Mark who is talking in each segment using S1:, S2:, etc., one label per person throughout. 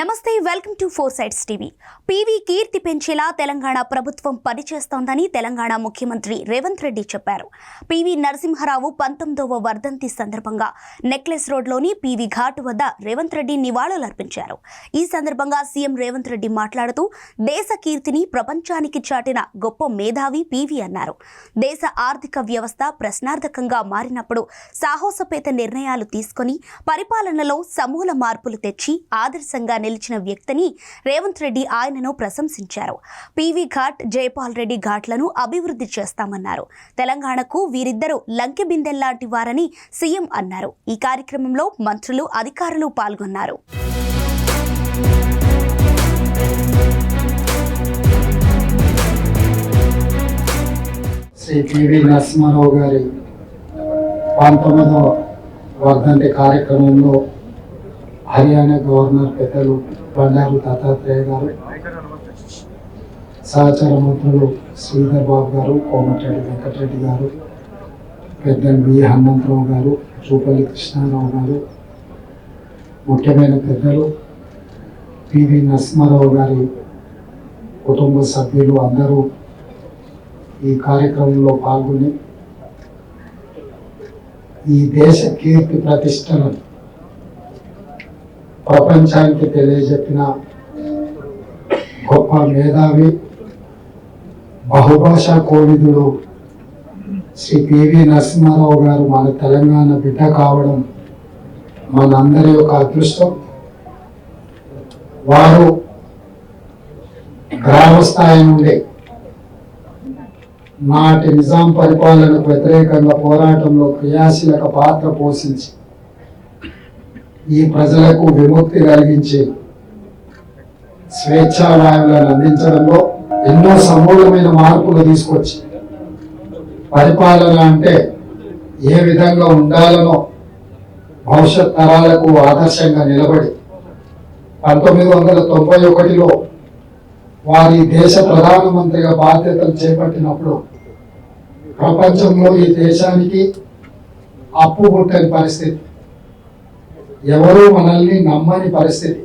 S1: నమస్తే, welcome to four sides TV. PV కీర్తి పెంచేలా తెలంగాణ ప్రభుత్వం పనిచేస్తోందని తెలంగాణ ముఖ్యమంత్రి రేవంత్ రెడ్డి చెప్పారు. పీవీ నరసింహారావు 19వ వర్ధంతి సందర్భంగా నెక్లెస్ రోడ్లోని పీవీ ఘాట్ వద్ద రేవంత్ రెడ్డి నివాళులర్పించారు. ఈ సందర్భంగా సీఎం రేవంత్ రెడ్డి మాట్లాడుతూ దేశ కీర్తిని ప్రపంచానికి చాటిన గొప్ప మేధావి పీవీ అన్నారు. దేశ ఆర్థిక వ్యవస్థ ప్రశ్నార్థకంగా మారినప్పుడు సాహసోపేత నిర్ణయాలు తీసుకుని పరిపాలనలో సమూల మార్పులు తెచ్చి ఆదర్శంగా నిలిచిన వ్యక్తిని రేవంత్ రెడ్డి ఆయనను ప్రశంసించారు. పీవీ ఘాట్, జైపాల్ రెడ్డి ఘాట్లను అభివృద్ధి చేస్తామన్నారు. తెలంగాణకు వీరిద్దరూ లంకె బిందెల్లాంటి వారని సీఎం అన్నారు. ఈ కార్యక్రమంలో మంత్రులు, అధికారులు పాల్గొన్నారు.
S2: శ్రీ పివి నరసింహారావు గారి 19వ వర్ధంతి కార్యక్రమంలో హర్యానా గవర్నర్ పెద్దలు బండారు దత్తాత్రేయ గారు, సహచర మంత్రులు శ్రీధర్ బాబు గారు, కోమటిరెడ్డి వెంకటరెడ్డి గారు, పెద్దలు బి హనుమంతరావు గారు, చూపల్లి కృష్ణారావు గారు, ముఖ్యమైన పెద్దలు పివి నరసింహారావు గారి కుటుంబ సభ్యులు అందరూ ఈ కార్యక్రమంలో పాల్గొని ఈ దేశ కీర్తి ప్రతిష్టలను ప్రపంచానికి తెలియజెప్పిన గొప్ప మేధావి, బహుభాషా కోవిదుడు శ్రీ పివి నరసింహారావు గారు మన తెలంగాణ బిడ్డ కావడం మనందరి యొక్క అదృష్టం. వారు గ్రామ స్థాయి నుండి నాటి నిజాం పరిపాలనకు వ్యతిరేకంగా పోరాటంలో క్రియాశీలక పాత్ర పోషించి ఈ ప్రజలకు విముక్తి కలిగించి స్వేచ్ఛా వాయువులను అందించడంలో ఎన్నో సమూలమైన మార్పులు తీసుకొచ్చి పరిపాలన అంటే ఏ విధంగా ఉండాలనో భవిష్యత్ తరాలకు ఆదర్శంగా నిలబడి 1991లో వారి దేశ ప్రధానమంత్రిగా బాధ్యతలు చేపట్టినప్పుడు ప్రపంచంలో ఈ దేశానికి అప్పు పుట్టని పరిస్థితి, ఎవరూ మనల్ని నమ్మని పరిస్థితి,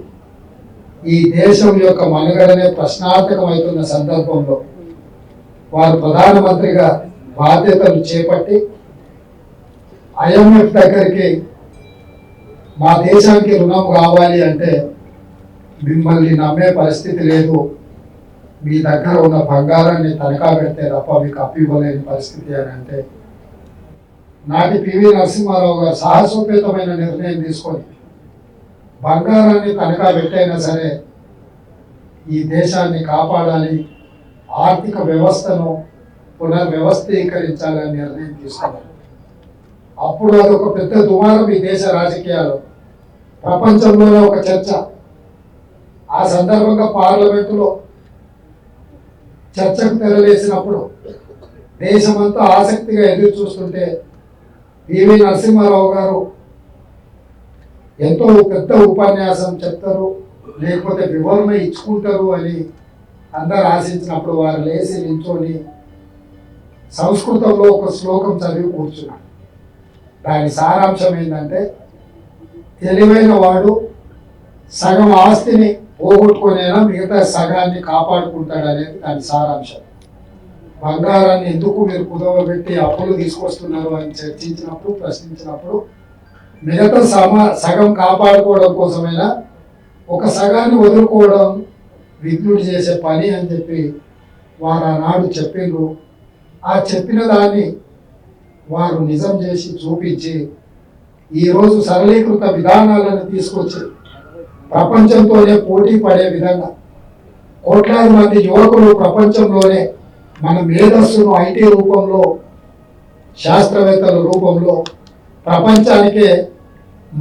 S2: ఈ దేశం యొక్క మనుగడనే ప్రశ్నార్థకమవుతున్న సందర్భంలో వారు ప్రధానమంత్రిగా బాధ్యతలు చేపట్టి IMF దగ్గరికి మా దేశానికి రుణం కావాలి అంటే మిమ్మల్ని నమ్మే పరిస్థితి లేదు, మీ దగ్గర ఉన్న బంగారాన్ని తనఖా పెడితే తప్ప మీకు అప్పు ఇవ్వలేని పరిస్థితి అని అంటే నాటి పివి నరసింహారావు గారు సాహసోపేతమైన నిర్ణయం తీసుకొని బంగారాన్ని తనఖా పెట్టైనా సరే ఈ దేశాన్ని కాపాడాలి, ఆర్థిక వ్యవస్థను పునర్వ్యవస్థీకరించాలని నిర్ణయం తీసుకున్నారు. అప్పుడు అది ఒక పెద్ద దుమారం ఈ దేశ రాజకీయాలు, ప్రపంచంలోనే ఒక చర్చ. ఆ సందర్భంగా పార్లమెంటులో చర్చకు తెరలేసినప్పుడు దేశమంతా ఆసక్తిగా ఎదురు చూస్తుంటే పివి నరసింహారావు గారు ఎంతో పెద్ద ఉపన్యాసం చెప్తారు, లేకపోతే వివరణ ఇచ్చుకుంటారు అని అందరు ఆశించినప్పుడు వారు లేచి నించొని సంస్కృతంలో ఒక శ్లోకం చదివి కూర్చున్నాడు. దాని సారాంశం ఏంటంటే, తెలివైన వాడు సగం ఆస్తిని పోగొట్టుకునేనా మిగతా సగాన్ని కాపాడుకుంటాడు అనేది దాని సారాంశం. బంగారాన్ని ఎందుకు మీరు కుదవబెట్టి అప్పులు తీసుకొస్తున్నారు అని చర్చించినప్పుడు, ప్రశ్నించినప్పుడు మిగతా సగం కాపాడుకోవడం కోసమైనా ఒక సగాన్ని వదులుకోవడం విఘ్నుడు చేసే పని అని చెప్పి వారు ఆనాడు చెప్పిండ్రు. ఆ చెప్పిన దాన్ని వారు నిజం చేసి చూపించి ఈరోజు సరళీకృత విధానాలను తీసుకొచ్చి ప్రపంచంతోనే పోటీ పడే విధంగా కోట్లాది మంది యువకులు ప్రపంచంలోనే మన మేధస్సును ఐటీ రూపంలో, శాస్త్రవేత్తల రూపంలో ప్రపంచానికే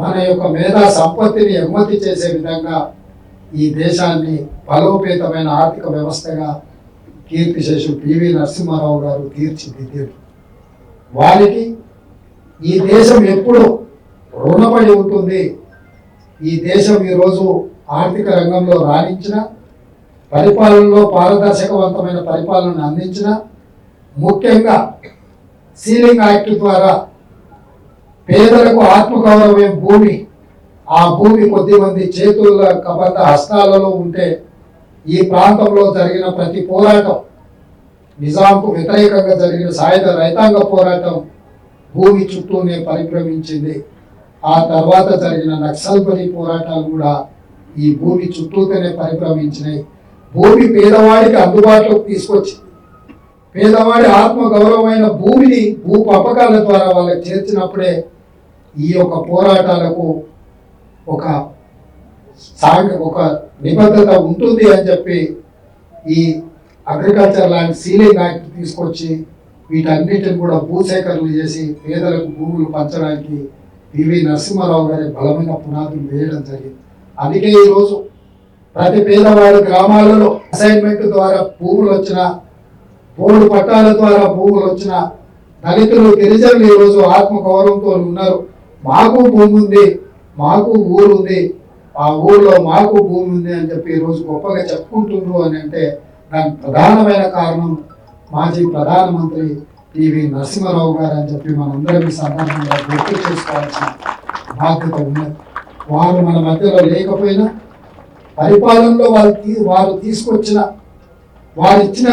S2: మన యొక్క మేధా సంపత్తిని ఎగుమతి చేసే విధంగా ఈ దేశాన్ని బలోపేతమైన ఆర్థిక వ్యవస్థగా కీర్తిశేషులు పివి నరసింహారావు గారు తీర్చిదిద్దారు. వారికి ఈ దేశం ఎప్పుడు రుణపడి ఉంటుంది. ఈ దేశం ఈరోజు ఆర్థిక రంగంలో రాణించిన, పరిపాలనలో పారదర్శకవంతమైన పరిపాలనను అందించిన, ముఖ్యంగా సీలింగ్ యాక్ట్ ద్వారా పేదలకు ఆత్మగౌరవం భూమి ఆ భూమి కొద్దిమంది చేతుల కబద్ధ హస్తాలలో ఉంటే ఈ ప్రాంతంలో జరిగిన ప్రతి పోరాటం, నిజాంకు వ్యతిరేకంగా జరిగిన సాయుధ రైతాంగ పోరాటం భూమి చుట్టూనే పరిభ్రమించింది. ఆ తర్వాత జరిగిన నక్సల్బరీ పోరాటాలు కూడా ఈ భూమి చుట్టూతోనే పరిభ్రమించినాయి. భూమి పేదవాడికి అందుబాటులోకి తీసుకొచ్చింది. పేదవాడి ఆత్మ గౌరవమైన భూమిని భూ పంపకాల ద్వారా వాళ్ళకి చేర్చినప్పుడే ఈ యొక్క పోరాటాలకు ఒక నిబద్ధత ఉంటుంది అని చెప్పి ఈ అగ్రికల్చర్ ల్యాండ్ సీలింగ్ యాక్ట్ తీసుకొచ్చి వీటన్నిటిని కూడా భూసేకరణలు చేసి పేదలకు భూములు పంచడానికి పివి నరసింహారావు గారి బలమైన పునాదులు వేయడం జరిగింది. అందుకే ఈరోజు ప్రతి పేదవాడి గ్రామాలలో అసైన్మెంట్ ద్వారా భూములు వచ్చిన, పోడు పట్టాల ద్వారా భూములు వచ్చిన దళితులు, గిరిజనులు ఈరోజు ఆత్మగౌరవంతో ఉన్నారు. మాకు భూమి ఉంది, మాకు ఊరు ఉంది, ఆ ఊర్లో మాకు భూమి ఉంది అని చెప్పి ఈరోజు గొప్పగా చెప్పుకుంటున్నారు అని అంటే దానికి ప్రధానమైన కారణం మాజీ ప్రధానమంత్రి పివి నరసింహారావు గారు అని చెప్పి మనందరం ఈ సందర్భంగా గుర్తు చేసుకోవాల్సిన బాధ్యత ఉన్నది. వారు మన మధ్యలో లేకపోయినా పరిపాలనలో వారు తీసుకొచ్చిన, వారు ఇచ్చిన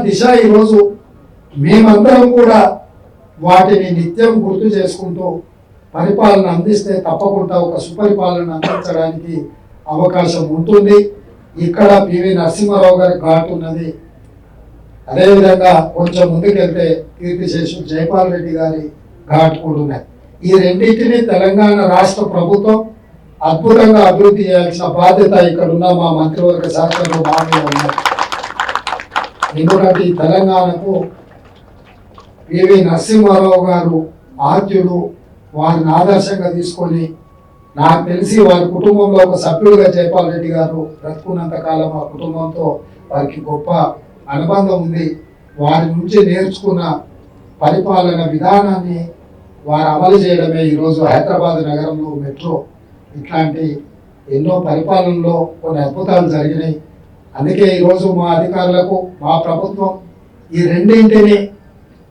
S2: దిశ ఈరోజు మేమందరం కూడా వాటిని నిత్యం గుర్తు చేసుకుంటూ పరిపాలన అందిస్తే తప్పకుండా ఒక సుపరిపాలన అందించడానికి అవకాశం ఉంటుంది. ఇక్కడ పివి నరసింహారావు గారి ఘాట్ ఉన్నది. అదేవిధంగా కొంచెం ముందుకెళ్తే కీర్తిశేషులు జైపాల్ రెడ్డి గారి ఘాట్ కూడా ఉన్నాయి. ఈ రెండింటినీ తెలంగాణ రాష్ట్ర ప్రభుత్వం అద్భుతంగా అభివృద్ధి చేయాల్సిన బాధ్యత ఇక్కడ ఉన్న మా మంత్రివర్గ శాఖలో మామూలు ఉన్నారు. ఎందుకంటే ఈ తెలంగాణకు పివి నరసింహారావు గారు ఆద్యుడు. వారిని ఆదర్శంగా తీసుకొని, నాకు తెలిసి వారి కుటుంబంలో ఒక సభ్యుడిగా జైపాల్ రెడ్డి గారు బ్రతుకున్నంత కాలం ఆ కుటుంబంతో వారికి గొప్ప అనుబంధం ఉంది. వారి నుంచి నేర్చుకున్న పరిపాలన విధానాన్ని వారు అమలు చేయడమే ఈరోజు హైదరాబాద్ నగరంలో మెట్రో, ఇట్లాంటి ఎన్నో పరిపాలనలో కొన్ని అద్భుతాలు జరిగినాయి. అందుకే ఈరోజు మా అధికారులకు, మా ప్రభుత్వం ఈ రెండింటిని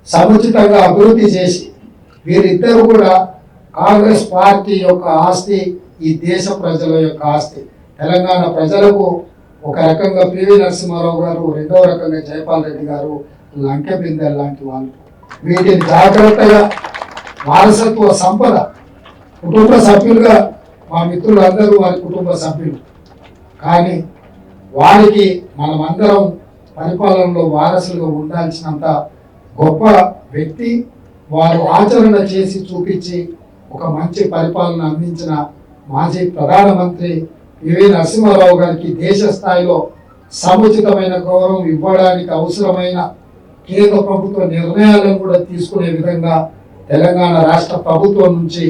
S2: సముచితంగా అభివృద్ధి చేసి, వీరిద్దరు కూడా కాంగ్రెస్ పార్టీ యొక్క ఆస్తి, ఈ దేశ ప్రజల యొక్క ఆస్తి. తెలంగాణ ప్రజలకు ఒక రకంగా పివి నరసింహారావు గారు, రెండో రకంగా జైపాల్ రెడ్డి గారు లంకె బిందెలు లాంటి వాళ్ళు. వీటిని జాగ్రత్తగా వారసత్వ సంపద, కుటుంబ సభ్యులుగా మా మిత్రులందరూ వారి కుటుంబ సభ్యులు, కానీ వారికి మనమందరం పరిపాలనలో వారసులుగా ఉండాల్సినంత గొప్ప వ్యక్తి. వారు ఆచరణ చేసి చూపించి ఒక మంచి పరిపాలన అందించిన మాజీ ప్రధానమంత్రి పివి నరసింహారావు గారికి దేశ స్థాయిలో సముచితమైన గౌరవం ఇవ్వడానికి అవసరమైన కేంద్ర ప్రభుత్వ నిర్ణయాలను కూడా తీసుకునే విధంగా తెలంగాణ రాష్ట్ర ప్రభుత్వం నుంచి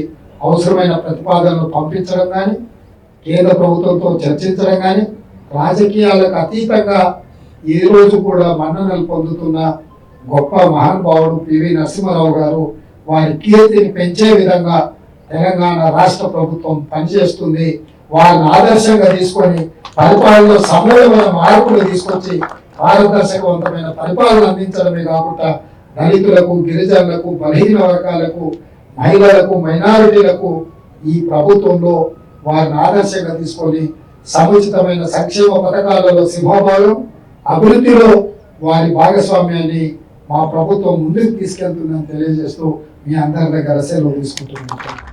S2: అవసరమైన ప్రతిపాదనలు పంపించడం కానీ, కేంద్ర ప్రభుత్వంతో చర్చించడం కానీ, రాజకీయాలకు అతీతంగా ఈ రోజు కూడా మన్ననలు పొందుతున్న గొప్ప మహానుభావుడు పివి నరసింహారావు గారు. వారి కీర్తిని పెంచే విధంగా తెలంగాణ రాష్ట్ర ప్రభుత్వం పనిచేస్తుంది. వారిని ఆదర్శంగా తీసుకొని పరిపాలనలో సమూలమైన మార్పులు తీసుకొచ్చి పారదర్శకవంతమైన పరిపాలన అందించడమే కాకుండా దళితులకు, గిరిజనులకు, బలహీన వర్గాలకు, మహిళలకు, మైనారిటీలకు ఈ ప్రభుత్వంలో వారిని ఆదర్శంగా తీసుకొని సముచితమైన సంక్షేమ పథకాలలో సింహభాగం, అభివృద్ధిలో వారి భాగస్వామ్యాన్ని మా ప్రభుత్వం ముందుకు తీసుకెళ్తుందని తెలియజేస్తూ మీ అందరి దగ్గర సెలవు తీసుకుంటున్నాను.